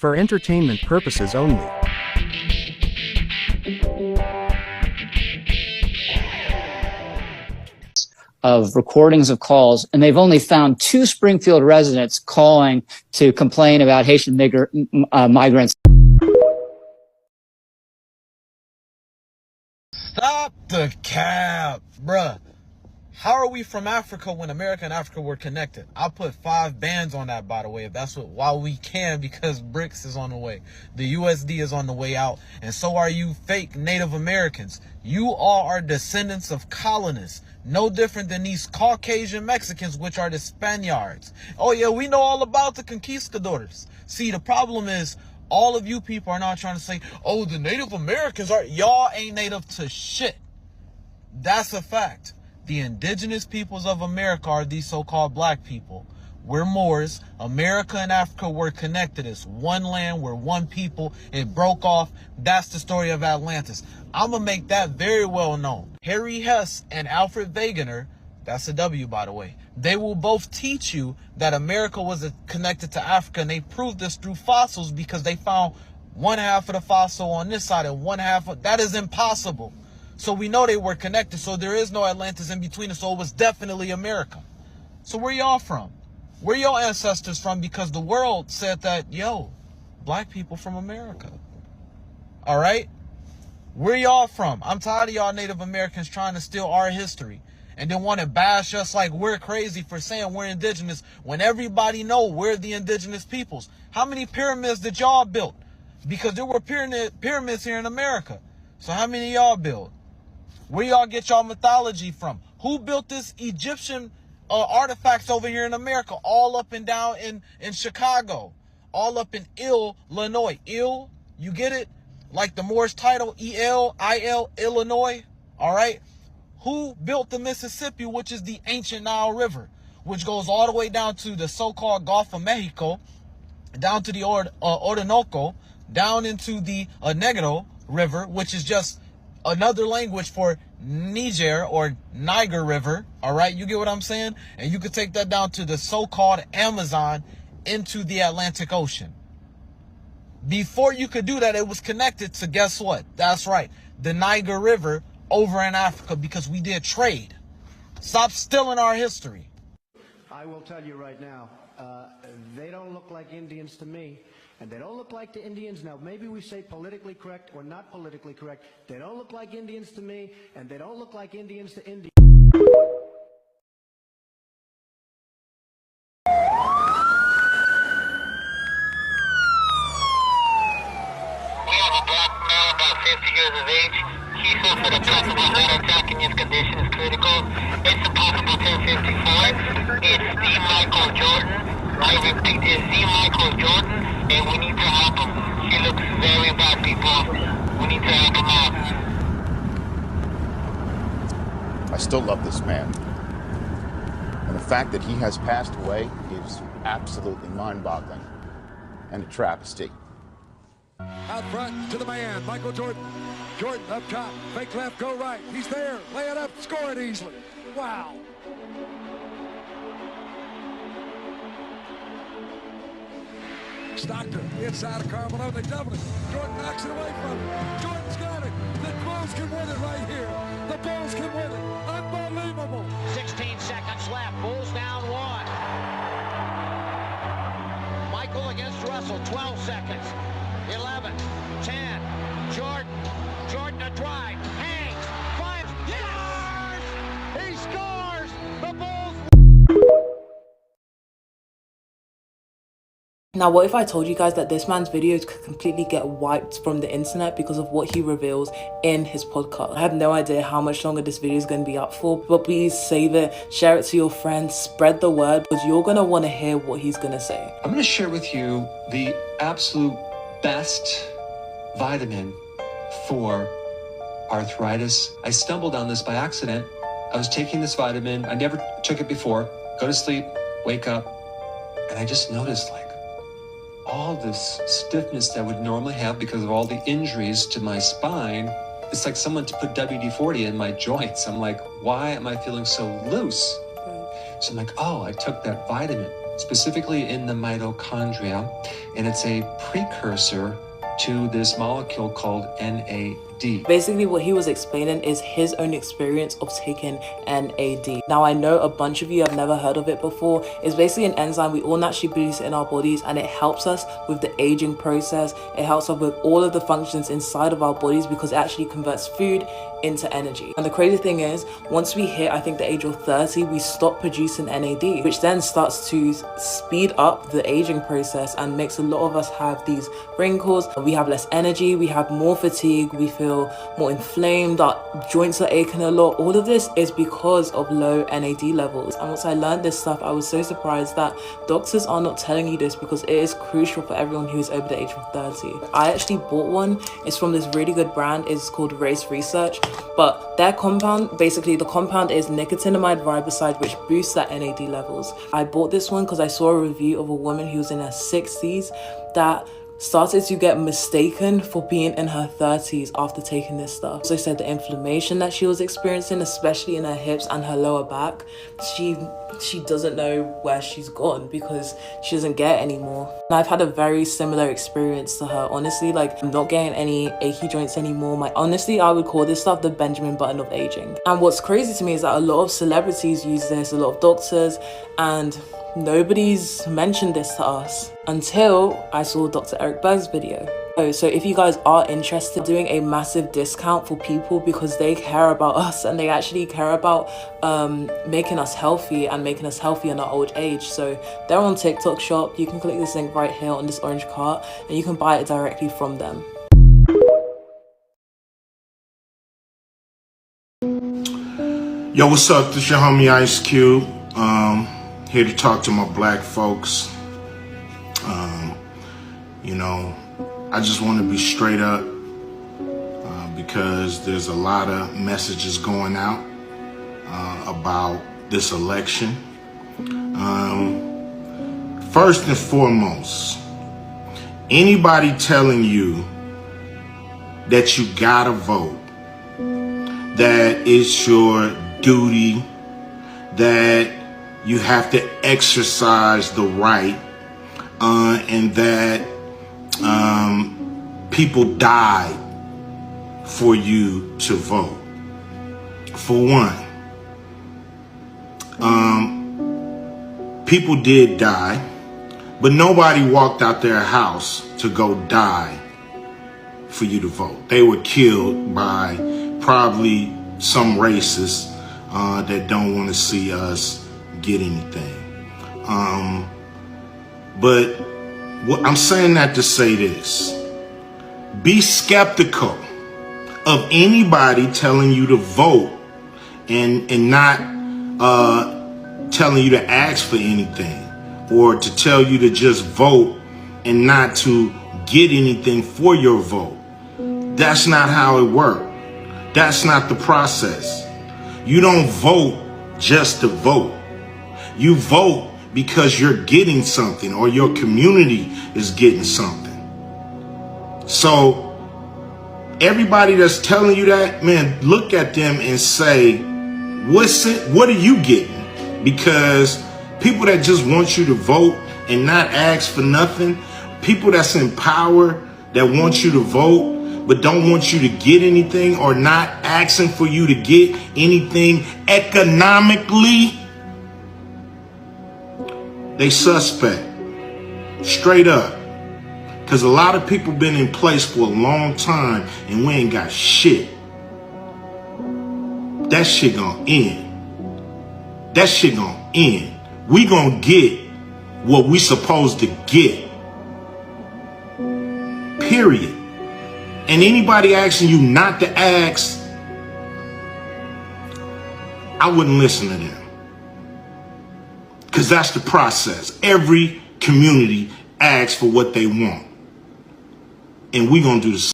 For entertainment purposes only. Of recordings of calls, and they've only found 2 Springfield residents calling to complain about Haitian migrants. Stop the cap, bruh. How are we from Africa when America and Africa were connected? I'll put 5 bands on that, by the way, if that's what, while we can, because BRICS is on the way. The USD is on the way out, and so are you fake Native Americans. You all are descendants of colonists, no different than these Caucasian Mexicans, which are the Spaniards. Oh yeah, we know all about the conquistadors. See, the problem is, all of you people are now trying to say, oh, the Native Americans are, y'all ain't native to shit. That's a fact. The indigenous peoples of America are these so-called black people. We're Moors. America and Africa were connected. It's one land. We're one people. It broke off. That's the story of Atlantis. I'm going to make that very well known. Harry Hess and Alfred Wegener, that's a W, by the way, they will both teach you that America was connected to Africa, and they proved this through fossils because they found one half of the fossil on this side and one half of... That is impossible. So we know they were connected, so there is no Atlantis in between us, so it was definitely America. So where y'all from? Where your ancestors from? Because the world said that, yo, black people from America. All right? Where y'all from? I'm tired of y'all Native Americans trying to steal our history and then want to bash us like we're crazy for saying we're indigenous when everybody know we're the indigenous peoples. How many pyramids did y'all build? Because there were pyramids here in America. So how many y'all build? Where y'all get y'all mythology from? Who built this Egyptian artifacts over here in America? All up and down in Chicago. All up in Illinois. You get it? Like the Moorish title, E-L-I-L, Illinois. All right? Who built the Mississippi, which is the ancient Nile River, which goes all the way down to the so-called Gulf of Mexico, down to the Orinoco, down into the Negro River, which is just another language for Niger or Niger River. All right, you get what I'm saying? And you could take that down to the so-called Amazon into the Atlantic Ocean. Before you could do that, it was connected to, guess what? That's right, the Niger River over in Africa, because we did trade. Stop stealing our history. I will tell you right now, they don't look like Indians to me. And they don't look like the Indians. Now, maybe we say politically correct or not politically correct. They don't look like Indians to me, and they don't look like Indians to Indians. We have a black male about 50 years of age. He suffered a possible heart attack and his condition is critical. It's a possible 1054. It's D. Michael Jordan. I repeat, it's D. Michael Jordan. And we need to help him. He looks very bad, people. We need to help him out. I still love this man. And the fact that he has passed away is absolutely mind-boggling and a travesty. Out front to the man, Michael Jordan. Jordan up top, fake left, go right. He's there, lay it up, score it easily. Wow. Stockton inside of Carmelo, they double it. Jordan knocks it away from him. Jordan's got it. The Bulls can win it right here. The Bulls can win it. Unbelievable. 16 seconds left. Bulls down 1. Michael against Russell, 12 seconds. 11, 10. Jordan a drive. Hangs. Finds. Yes! He scores! The Bulls. Now, what if I told you guys that this man's videos could completely get wiped from the internet because of what he reveals in his podcast? I have no idea how much longer this video is going to be up for, but please save it, share it to your friends, spread the word, because you're going to want to hear what he's going to say. I'm going to share with you the absolute best vitamin for arthritis. I stumbled on this by accident. I was taking this vitamin. I never took it before. Go to sleep, wake up, and I just noticed all this stiffness that I would normally have because of all the injuries to my spine. It's like someone to put WD-40 in my joints. I'm like, why am I feeling so loose? So I'm like, oh, I took that vitamin. specifically in the mitochondria, and it's a precursor to this molecule called NAD. Basically, what he was explaining is his own experience of taking NAD. Now, I know a bunch of you have never heard of it before. It's basically an enzyme we all naturally produce in our bodies, and it helps us with the aging process. It helps us with all of the functions inside of our bodies because it actually converts food into energy. And the crazy thing is, once we hit, I think, the age of 30, we stop producing NAD, which then starts to speed up the aging process and makes a lot of us have these wrinkles. We have less energy, we have more fatigue, we feel more inflamed, our joints are aching a lot. All of this is because of low NAD levels. And once I learned this stuff, I was so surprised that doctors are not telling you this because it is crucial for everyone who is over the age of 30. I actually bought one. It's from this really good brand. It's called Race Research. But their compound, basically the compound is nicotinamide riboside, which boosts that NAD levels. I bought this one because I saw a review of a woman who was in her 60s that started to get mistaken for being in her 30s after taking this stuff. So they said the inflammation that she was experiencing, especially in her hips and her lower back, she doesn't know where she's gone because she doesn't get anymore. And I've had a very similar experience to her. Honestly, like, I'm not getting any achy joints anymore. Honestly, I would call this stuff the Benjamin Button of aging. And what's crazy to me is that a lot of celebrities use this, a lot of doctors, and nobody's mentioned this to us until I saw Dr. Eric Berg's video. So if you guys are interested in doing a massive discount for people because they care about us and they actually care about making us healthy and making us healthy in our old age. So they're on TikTok Shop. You can click this link right here on this orange cart and you can buy it directly from them. Yo, what's up? This your homie Ice Cube. Here to talk to my black folks. You know, I just want to be straight up because there's a lot of messages going out about this election. First and foremost, anybody telling you that you gotta vote, that it's your duty, that you have to exercise the right, and that people died for you to vote. For one, people did die, but nobody walked out their house to go die for you to vote. They were killed by probably some racists that don't want to see us get anything. But I'm saying that to say this. Be skeptical of anybody telling you to vote and not telling you to ask for anything, or to tell you to just vote and not to get anything for your vote. That's not how it works. That's not the process. You don't vote just to vote. You vote because you're getting something or your community is getting something. So everybody that's telling you that, man, look at them and say, what are you getting? Because people that just want you to vote and not ask for nothing, people that's in power that want you to vote but don't want you to get anything or not asking for you to get anything economically, they suspect, straight up. Because a lot of people been in place for a long time and we ain't got shit. That shit gonna end. That shit gonna end. We gonna get what we supposed to get. Period. And anybody asking you not to ask, I wouldn't listen to them. Because that's the process. Every community asks for what they want. And we're going to do the same.